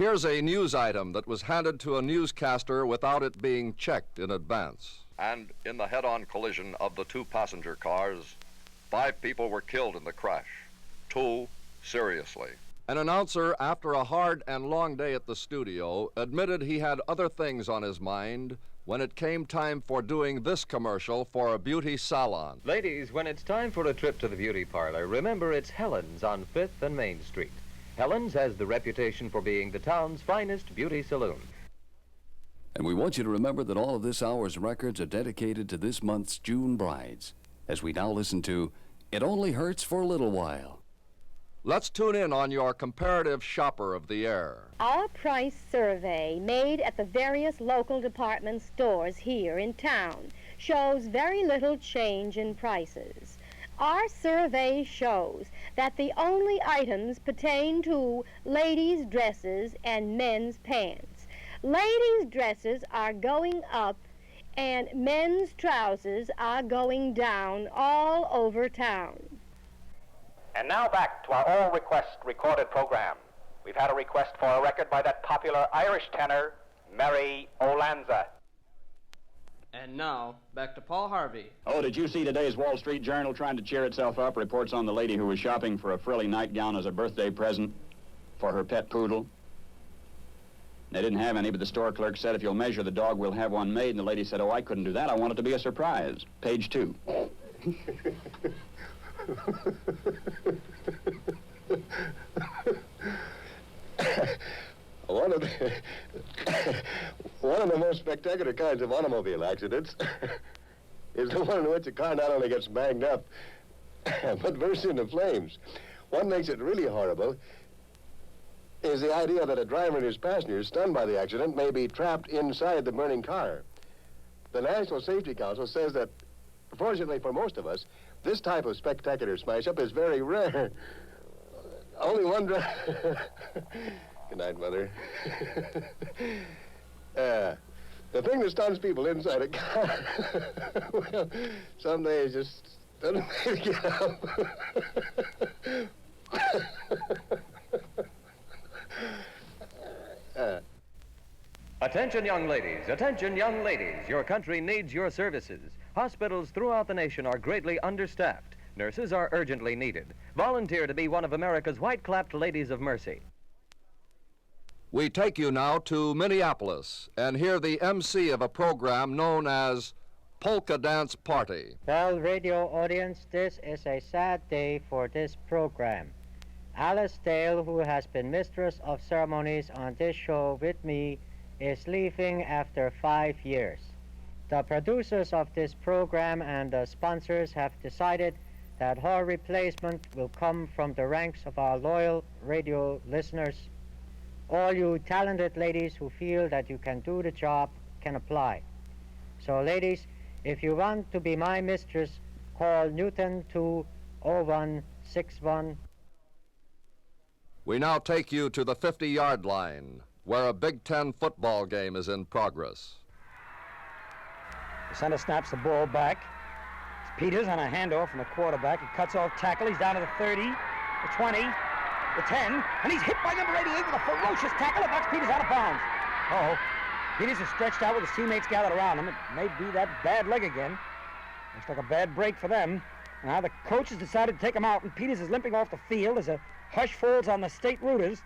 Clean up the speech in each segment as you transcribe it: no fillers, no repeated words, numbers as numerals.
Here's a news item that was handed to a newscaster without it being checked in advance. And in the head-on collision of the two passenger cars, 5 people were killed in the crash, 2 seriously. An announcer, after a hard and long day at the studio, admitted he had other things on his mind when it came time for doing this commercial for a beauty salon. Ladies, when it's time for a trip to the beauty parlor, remember it's Helen's on 5th and Main Street. Helen's has the reputation for being the town's finest beauty saloon. And we want you to remember that all of this hour's records are dedicated to this month's June brides, as we now listen to It Only Hurts for a Little While. Let's tune in on your comparative shopper of the year. Our price survey, made at the various local department stores here in town, shows very little change in prices. Our survey shows that the only items pertain to ladies' dresses and men's pants. Ladies' dresses are going up and men's trousers are going down all over town. And now back to our all-request recorded program. We've had a request for a record by that popular Irish tenor, Mary Lanza. And now, back to Paul Harvey. Oh, did you see today's Wall Street Journal trying to cheer itself up? Reports on the lady who was shopping for a frilly nightgown as a birthday present for her pet poodle. They didn't have any, but the store clerk said, if you'll measure the dog, we'll have one made. And the lady said, oh, I couldn't do that. I want it to be a surprise. Page 2. One of the most spectacular kinds of automobile accidents is the one in which a car not only gets banged up, but bursts into flames. What makes it really horrible is the idea that a driver and his passengers, stunned by the accident, may be trapped inside the burning car. The National Safety Council says that, fortunately for most of us, this type of spectacular smash-up is very rare. Only one driver... Good night, Mother. The thing that stuns people inside a car, well, some days just doesn't make it up. Attention, young ladies. Attention, young ladies. Your country needs your services. Hospitals throughout the nation are greatly understaffed. Nurses are urgently needed. Volunteer to be one of America's white-clapped ladies of mercy. We take you now to Minneapolis and hear the MC of a program known as Polka Dance Party. Well, radio audience, this is a sad day for this program. Alice Dale, who has been mistress of ceremonies on this show with me, is leaving after 5 years. The producers of this program and the sponsors have decided that her replacement will come from the ranks of our loyal radio listeners. All you talented ladies who feel that you can do the job can apply. So ladies, if you want to be my mistress, call Newton to 0161. We now take you to the 50-yard line, where a Big Ten football game is in progress. The center snaps the ball back. It's Peters on a handoff from the quarterback. He cuts off tackle. He's down to the 30, the 20, the 10, and he's hit by number 88 with a ferocious tackle that knocks Peters out of bounds. Uh-oh. Peters is stretched out with his teammates gathered around him. It may be that bad leg again. Looks like a bad break for them. Now the coach has decided to take him out, and Peters is limping off the field as a hush falls on the state rooters.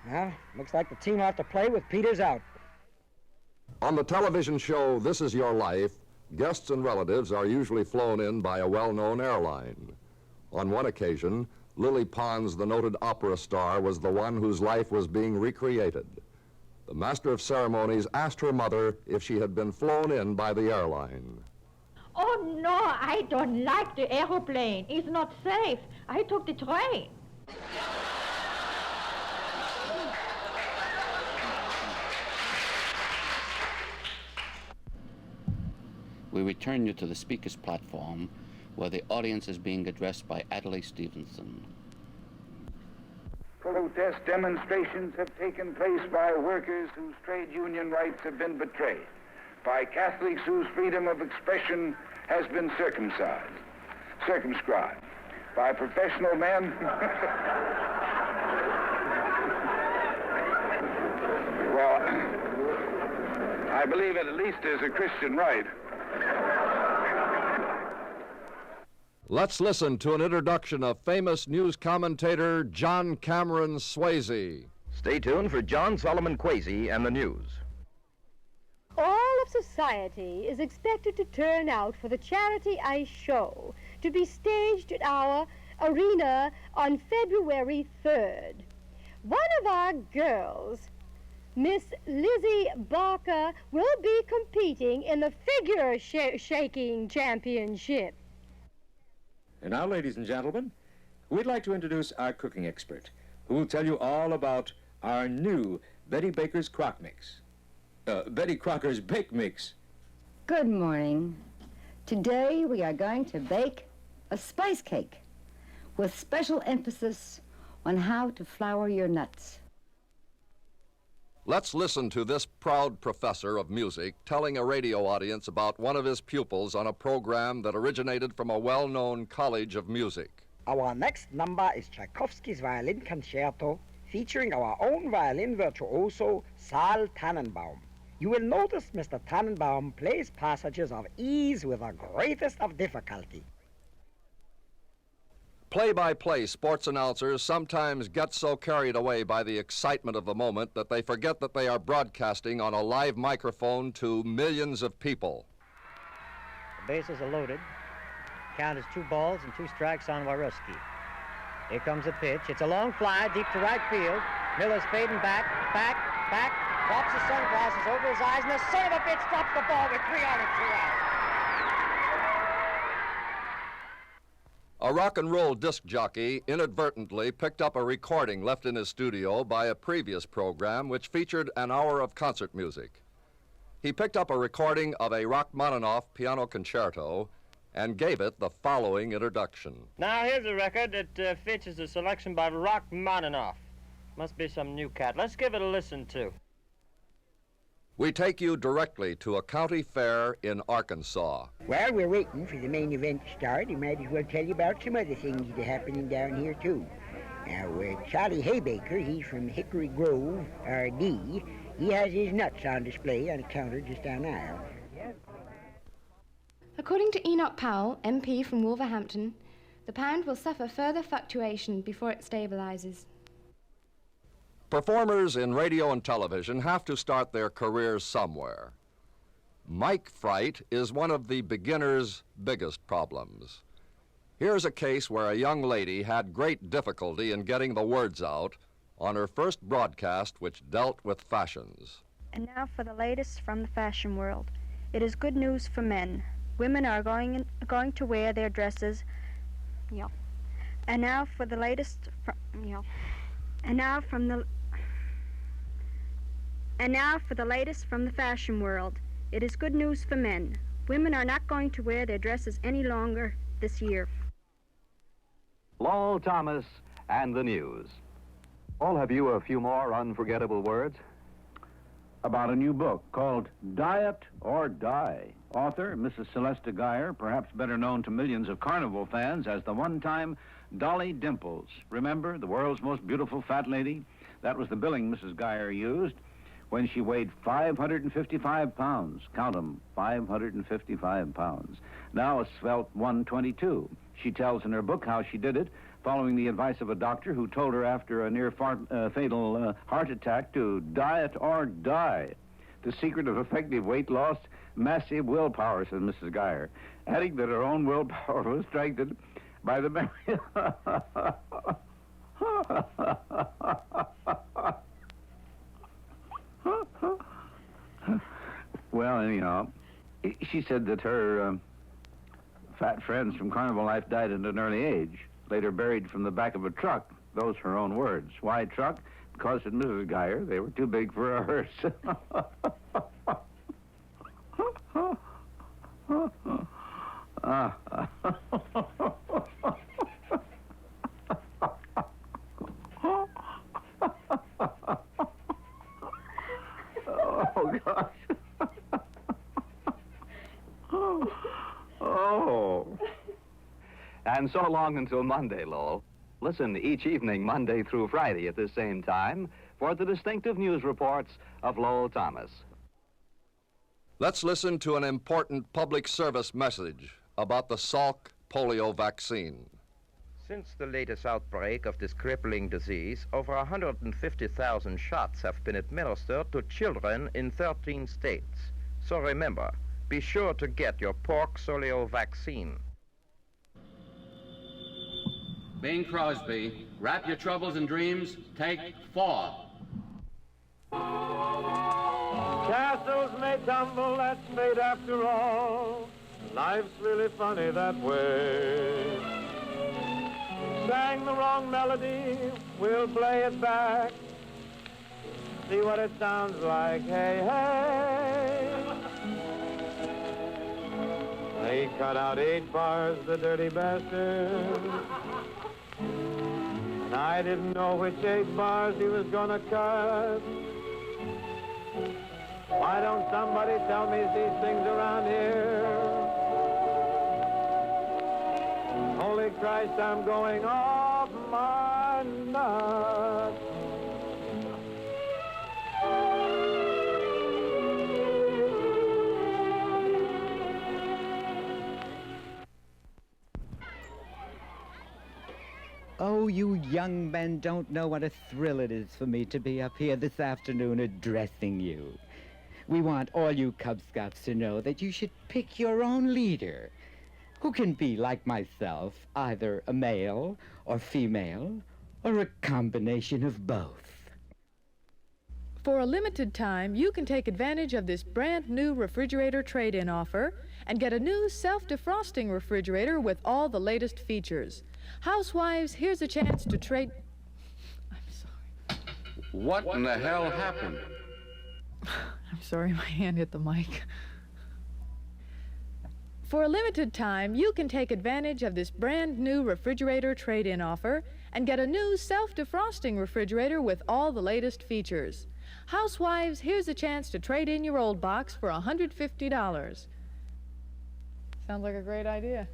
Now, looks like the team will have to play with Peters out. On the television show This Is Your Life, guests and relatives are usually flown in by a well-known airline. On one occasion, Lily Pons, the noted opera star, was the one whose life was being recreated. The master of ceremonies asked her mother if she had been flown in by the airline. Oh, no, I don't like the airplane. It's not safe. I took the train. We return you to the speaker's platform, where the audience is being addressed by Adlai Stevenson. Protest demonstrations have taken place by workers whose trade union rights have been betrayed, by Catholics whose freedom of expression has been circumscribed, by professional men Well, I believe it at least is a Christian right. Let's listen to an introduction of famous news commentator John Cameron Swayze. Stay tuned for John Solomon Kwasi and the news. All of society is expected to turn out for the Charity Ice Show to be staged at our arena on February 3rd. One of our girls, Miss Lizzie Barker, will be competing in the figure shaking championship. And now, ladies and gentlemen, we'd like to introduce our cooking expert, who will tell you all about our new Betty Baker's Crock Mix. Betty Crocker's Bake Mix. Good morning. Today we are going to bake a spice cake with special emphasis on how to flour your nuts. Let's listen to this proud professor of music telling a radio audience about one of his pupils on a program that originated from a well-known college of music. Our next number is Tchaikovsky's Violin Concerto, featuring our own violin virtuoso, Saul Tannenbaum. You will notice Mr. Tannenbaum plays passages of ease with the greatest of difficulty. Play-by-play sports announcers sometimes get so carried away by the excitement of the moment that they forget that they are broadcasting on a live microphone to millions of people. The bases are loaded. Count is 2 balls and 2 strikes on Waruski. Here comes the pitch. It's a long fly deep to right field. Miller's fading back, drops his sunglasses over his eyes, and the son of a bitch drops the ball with 3 on and 2 out. A rock and roll disc jockey inadvertently picked up a recording left in his studio by a previous program which featured an hour of concert music. He picked up a recording of a Rachmaninoff piano concerto and gave it the following introduction. Now here's a record that features a selection by Rachmaninoff. Must be some new cat. Let's give it a listen to. We take you directly to a county fair in Arkansas. While we're waiting for the main event to start, I might as well tell you about some other things that are happening down here, too. Now, Charlie Haybaker, he's from Hickory Grove, R.D. He has his nuts on display on a counter just down the aisle. According to Enoch Powell, MP from Wolverhampton, the pound will suffer further fluctuation before it stabilizes. Performers in radio and television have to start their careers somewhere. Mic fright is one of the beginner's biggest problems. Here's a case where a young lady had great difficulty in getting the words out on her first broadcast which dealt with fashions. And now for the latest from the fashion world. It is good news for men. Women are going to wear their dresses. And now for the latest from the latest from the fashion world. It is good news for men. Women are not going to wear their dresses any longer this year. Lowell Thomas and the news. All have you a few more unforgettable words? About a new book called Diet or Die. Author, Mrs. Celesta Geyer, perhaps better known to millions of carnival fans as the one-time Dolly Dimples. Remember, the world's most beautiful fat lady? That was the billing Mrs. Geyer used when she weighed 555 pounds. Count them, 555 pounds. Now a svelte 122. She tells in her book how she did it, following the advice of a doctor who told her after a near-fatal heart attack to diet or die. The secret of effective weight loss, massive willpower, says Mrs. Geyer, adding that her own willpower was strengthened by the memory. Well, anyhow, she said that her fat friends from carnival life died at an early age, later buried from the back of a truck. Those her own words. Why truck? Because, said Mrs. Geyer, they were too big for a hearse. Oh, gosh. Oh. And so long until Monday, Lowell. Listen each evening, Monday through Friday at this same time, for the distinctive news reports of Lowell Thomas. Let's listen to an important public service message about the Salk polio vaccine. Since the latest outbreak of this crippling disease, over 150,000 shots have been administered to children in 13 states. So remember, be sure to get your pork polio vaccine. Bing Crosby, wrap your troubles in dreams, take 4. Castles may tumble, that's fate after all. Life's really funny that way. Sang the wrong melody, we'll play it back. See what it sounds like, hey, hey. They cut out 8 bars, the dirty bastard. And I didn't know which 8 bars he was gonna cut. Why don't somebody tell me these things around here? Holy Christ, I'm going off my nut. Oh, you young men don't know what a thrill it is for me to be up here this afternoon addressing you. We want all you Cub Scouts to know that you should pick your own leader, who can be like myself, either a male or female, or a combination of both. For a limited time, you can take advantage of this brand new refrigerator trade-in offer and get a new self-defrosting refrigerator with all the latest features. Housewives, here's a chance to trade... I'm sorry. What in the hell happened? I'm sorry, my hand hit the mic. For a limited time, you can take advantage of this brand new refrigerator trade-in offer and get a new self-defrosting refrigerator with all the latest features. Housewives, here's a chance to trade in your old box for $150. Sounds like a great idea.